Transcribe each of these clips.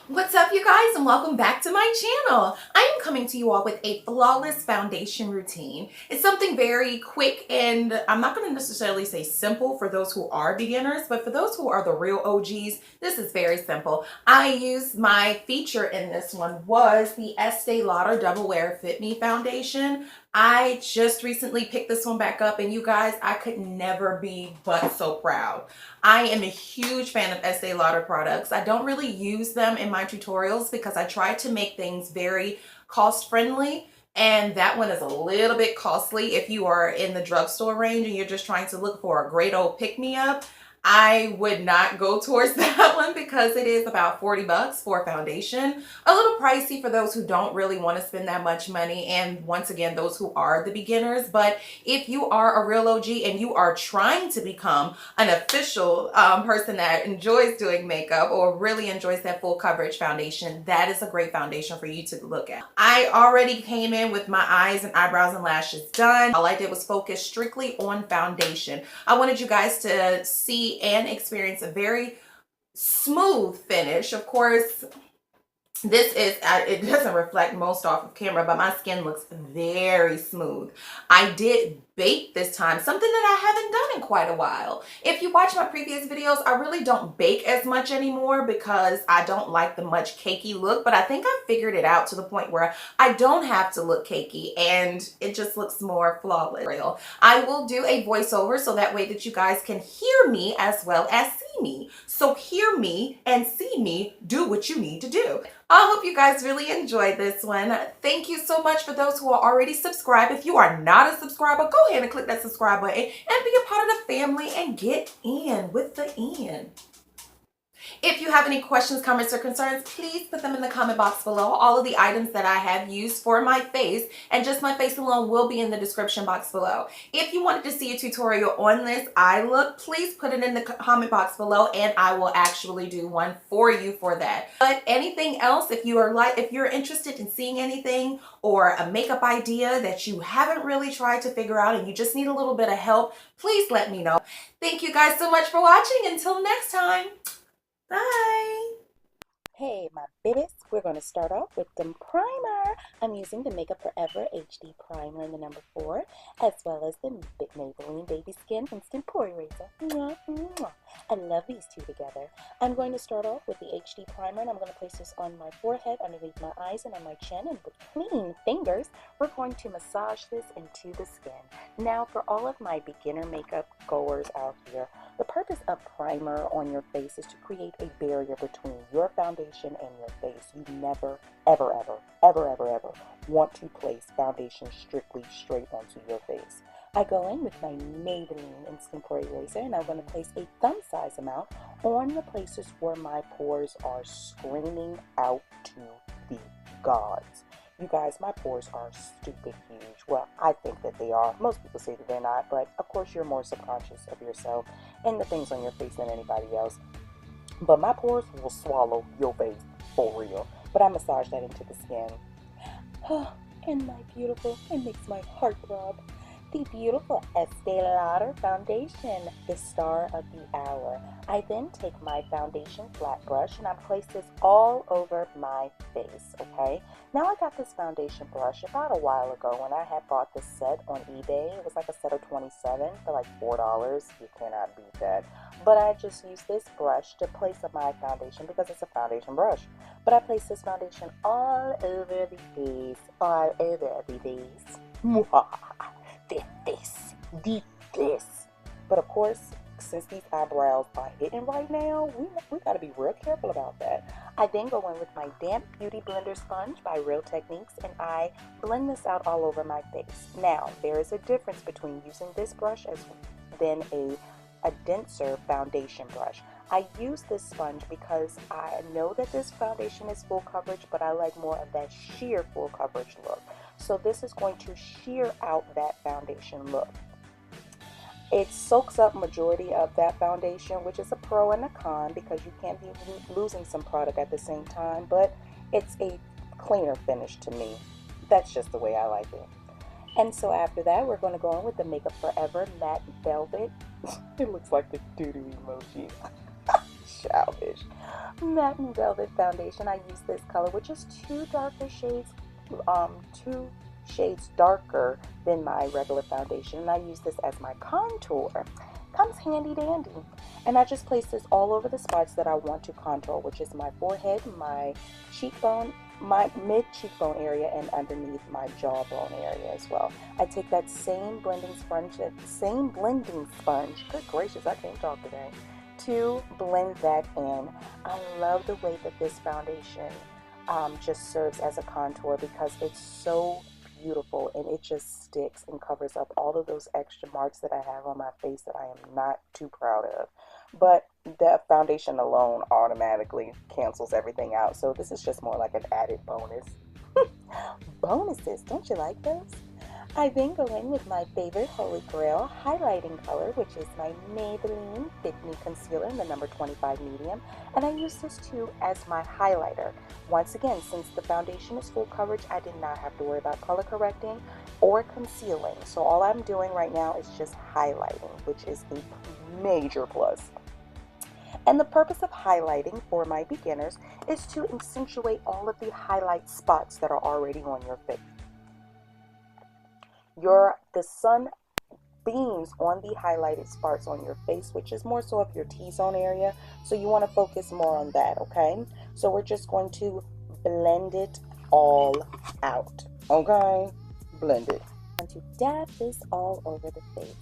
What's up, you guys, and welcome back to my channel. I am coming to you all with a flawless foundation routine. It's something very quick, and I'm not going to necessarily say simple for those who are beginners, but for those who are the real OGs, this is very simple. I used my feature in this one was the Ester Lauder Double Wear Fit Me foundation. I just recently picked this one back up, and you guys, I could never be but so proud. I am a huge fan of Ester Lauder products. I don't really use them in my tutorials because I try to make things very cost friendly, and that one is a little bit costly if you are in the drugstore range and you're just trying to look for a great old pick-me-up. I would not go towards that one because it is about 40 bucks for a foundation. A little pricey for those who don't really want to spend that much money, and once again, those who are the beginners. But if you are a real OG and you are trying to become an official person that enjoys doing makeup or really enjoys that full coverage foundation, that is a great foundation for you to look at. I already came in with my eyes and eyebrows and lashes done. All I did was focus strictly on foundation. I wanted you guys to see and experience a very smooth finish. Of course, this is, it doesn't reflect most off of camera, but my skin looks very smooth. I did bake this time, something that I haven't done in quite a while. If you watch my previous videos, I really don't bake as much anymore because I don't like the much cakey look, but I think I figured it out to the point where I don't have to look cakey and it just looks more flawless. I will do a voiceover so that way that you guys can hear me as well as see me. So hear me and see me do what you need to do. I hope you guys really enjoyed this one. Thank you so much for those who are already subscribed. If you are not a subscriber, go ahead and click that subscribe button and be a part of the family and get in with the in. If you have any questions, comments, or concerns, please put them in the comment box below. All of the items that I have used for my face and just my face alone will be in the description box below. If you wanted to see a tutorial on this eye look, please put it in the comment box below and I will actually do one for you for that. But anything else, if you're interested in seeing anything or a makeup idea that you haven't really tried to figure out and you just need a little bit of help, please let me know. Thank you guys so much for watching. Until next time. Bye. Hey, my babies, we're going to start off with the primer. I'm using the Makeup Forever HD Primer in the number 4, as well as the Maybelline Baby Skin Instant Pore Eraser. Mwah, mwah. I love these two together. I'm going to start off with the HD Primer, and I'm going to place this on my forehead, underneath my eyes, and on my chin, and with clean fingers, we're going to massage this into the skin. Now, for all of my beginner makeup goers out here, the purpose of primer on your face is to create a barrier between your foundation and your face. You never, ever, ever, ever, ever, ever want to place foundation strictly straight onto your face. I go in with my Maybelline Instant Pore Eraser, and I'm going to place a thumb size amount on the places where my pores are screaming out to the gods. You guys, my pores are stupid huge. Well, I think that they are. Most people say that they're not, but of course you're more subconscious of yourself and the things on your face than anybody else. But my pores will swallow your face for real. But I massage that into the skin. And my beautiful, it makes my heart throb, the beautiful Ester Lauder foundation, the star of the hour. I then take my foundation flat brush and I place this all over my face, okay? Now I got this foundation brush about a while ago when I had bought this set on eBay. It was like a set of 27 for like $4. You cannot beat that. But I just use this brush to place on my foundation because it's a foundation brush. But I place this foundation all over the face, all over the face. The face. But of course, since these eyebrows are hidden right now, we got to be real careful about that. I then go in with my damp beauty blender sponge by Real Techniques and I blend this out all over my face. Now, there is a difference between using this brush as then a denser foundation brush. I use this sponge because I know that this foundation is full coverage, but I like more of that sheer full coverage look. So this is going to sheer out that foundation look. It soaks up majority of that foundation, which is a pro and a con because you can be losing some product at the same time, but it's a cleaner finish to me. That's just the way I like it. And so after that, we're going to go in with the Makeup Forever Matte Velvet. It looks like the doo-doo emoji. Childish. Matte Velvet Foundation. I use this color, which is two darker shades, 2 shades darker than my regular foundation, and I use this as my contour. Comes handy dandy. And I just place this all over the spots that I want to contour, which is my forehead, my cheekbone, my mid cheekbone area, and underneath my jawbone area as well. I take that same blending sponge, good gracious, I can't talk today, to blend that in. I love the way that this foundation just serves as a contour because it's so beautiful and it just sticks and covers up all of those extra marks that I have on my face that I am not too proud of. But the foundation alone automatically cancels everything out. So this is just more like an added bonus. Bonuses, don't you like those? I then go in with my favorite Holy Grail highlighting color, which is my Maybelline Fit Me Concealer in the number 25 medium. And I use this too as my highlighter. Once again, since the foundation is full coverage, I did not have to worry about color correcting or concealing. So all I'm doing right now is just highlighting, which is a major plus. And the purpose of highlighting for my beginners is to accentuate all of the highlight spots that are already on your face. The sun beams on the highlighted spots on your face, which is more so of your T-zone area. So you want to focus more on that, okay? So we're just going to blend it all out, okay? Blend it. I'm going to dab this all over the face.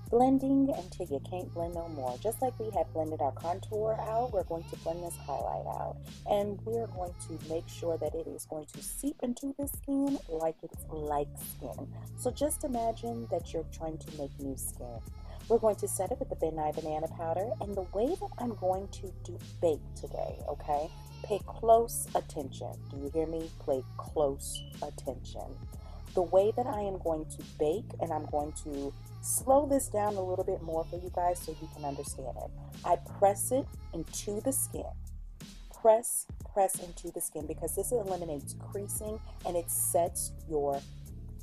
Blending until you can't blend no more. Just like we have blended our contour out, we're going to blend this highlight out. And we're going to make sure that it is going to seep into the skin like it's like skin. So just imagine that you're trying to make new skin. We're going to set it with the Ney Banana Powder. And the way that I'm going to bake today, okay? Pay close attention. Do you hear me? Pay close attention. The way that I am going to bake, and I'm going to slow this down a little bit more for you guys so you can understand it. I press it into the skin. Press into the skin because this eliminates creasing and it sets your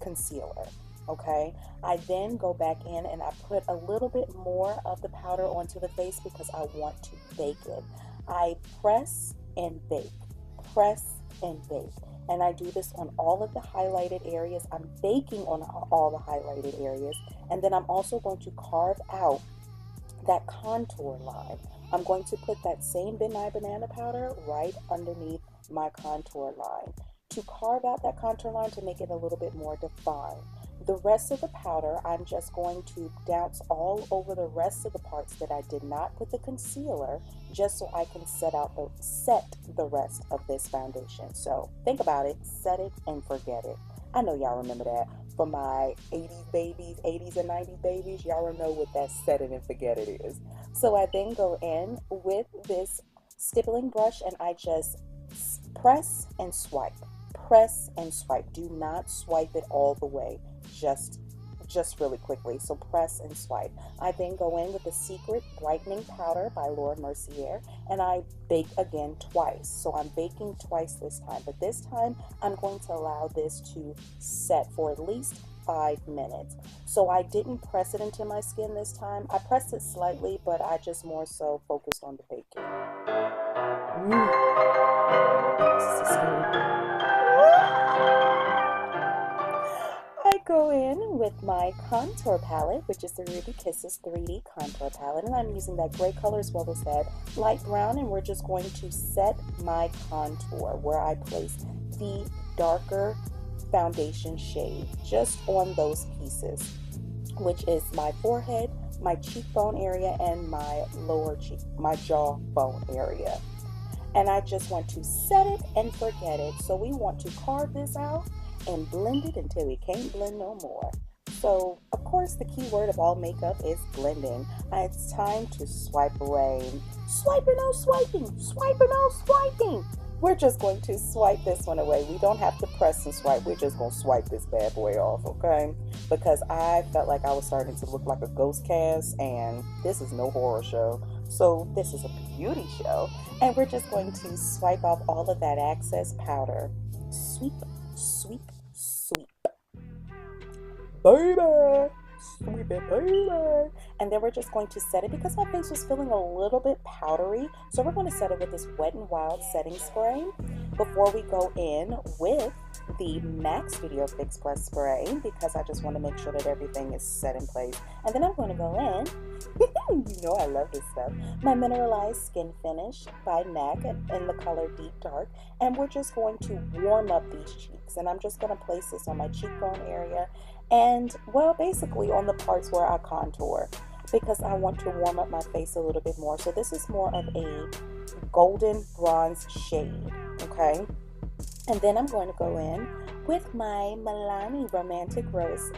concealer. Okay, I then go back in and I put a little bit more of the powder onto the face because I want to bake it. I press and bake, press and bake. And I do this on all of the highlighted areas. I'm baking on all the highlighted areas. And then I'm also going to carve out that contour line. I'm going to put that same Ney Banana Powder right underneath my contour line to carve out that contour line to make it a little bit more defined. The rest of the powder, I'm just going to douse all over the rest of the parts that I did not put the concealer, just so I can set the rest of this foundation. So think about it, set it and forget it. I know y'all remember that from my 80s babies, 80s and 90s babies. Y'all know what that set it and forget it is. So I then go in with this stippling brush and I just press and swipe. Press and swipe. Do not swipe it all the way. Just really quickly. So press and swipe. I then go in with the Secret Brightening Powder by Mercia and I bake again twice. So I'm baking twice this time, but this time I'm going to allow this to set for at least 5 minutes. So I didn't press it into my skin this time. I pressed it slightly, but I just more so focused on the baking. This is scary. I go in with my contour palette, which is the Ruby Kisses 3D contour palette, and I'm using that gray color as well as that light brown, and we're just going to set my contour where I place the darker foundation shade just on those pieces, which is my forehead, my cheekbone area, and my my jawbone area. And I just want to set it and forget it. So we want to carve this out and blend it until we can't blend no more. So, of course, the key word of all makeup is blending. It's time to swipe away. Swiping, no swiping. Swiping, no swiping. we're just going to swipe this one away. We don't have to press and swipe. We're just going to swipe this bad boy off, okay? Because I felt like I was starting to look like a ghost cast, and this is no horror show. So this is a beauty show. And we're just going to swipe off all of that excess powder. Sweep, sweep, sweep. Baby! Sweep it, baby! And then we're just going to set it because my face was feeling a little bit powdery. So we're going to set it with this Wet n Wild setting spray before we go in with the MAC Studio Fix Plus spray, because I just want to make sure that everything is set in place. And then I'm going to go in, you know I love this stuff, my Mineralized Skin Finish by MAC in the color Deep Dark. And we're just going to warm up these cheeks. And I'm just going to place this on my cheekbone area and, well, basically on the parts where I contour, because I want to warm up my face a little bit more. So this is more of a golden bronze shade, okay? And then I'm going to go in with my Milani Romantic Rose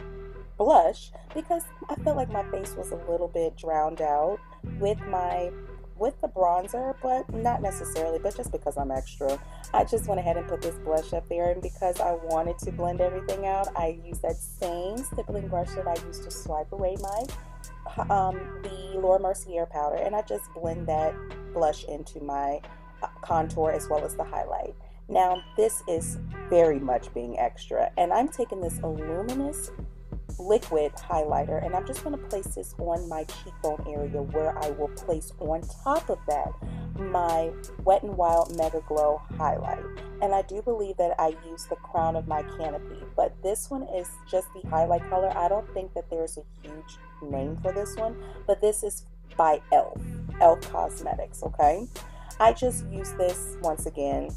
blush, because I felt like my face was a little bit drowned out with the bronzer, but not necessarily, but just because I'm extra. I just went ahead and put this blush up there, and because I wanted to blend everything out, I used that same stippling brush that I used to swipe away my the Laura Mercier powder, and I just blend that blush into my contour as well as the highlight. Now this is very much being extra, and I'm taking this Luminous liquid highlighter, and I'm just going to place this on my cheekbone area, where I will place on top of that my Wet n Wild MegaGlo highlight. And I do believe that I used the crown of my Canopy, but this one is just the highlight color. I don't think that there's a huge name for this one, but this is by elf Cosmetics, okay? I just use this once again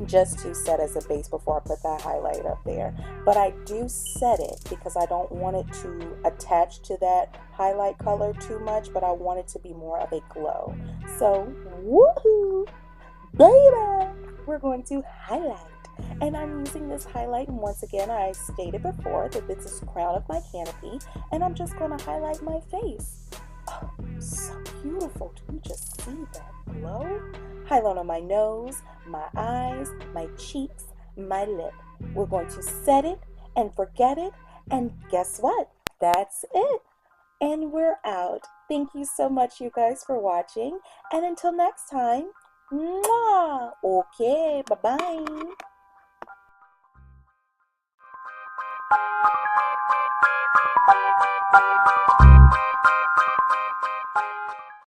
just to set as a base before I put that highlight up there. But I do set it because I don't want it to attach to that highlight color too much, but I want it to be more of a glow. So, woohoo, baby, we're going to highlight. And I'm using this highlight, and once again, I stated before that this is crown of my Canopy, and I'm just going to highlight my face. Oh, so beautiful. Do you just see that glow? Highlight on my nose, my eyes, my cheeks, my lip. We're going to set it and forget it, and guess what? That's it. And we're out. Thank you so much, you guys, for watching, and until next time, mwah! Okay, bye-bye.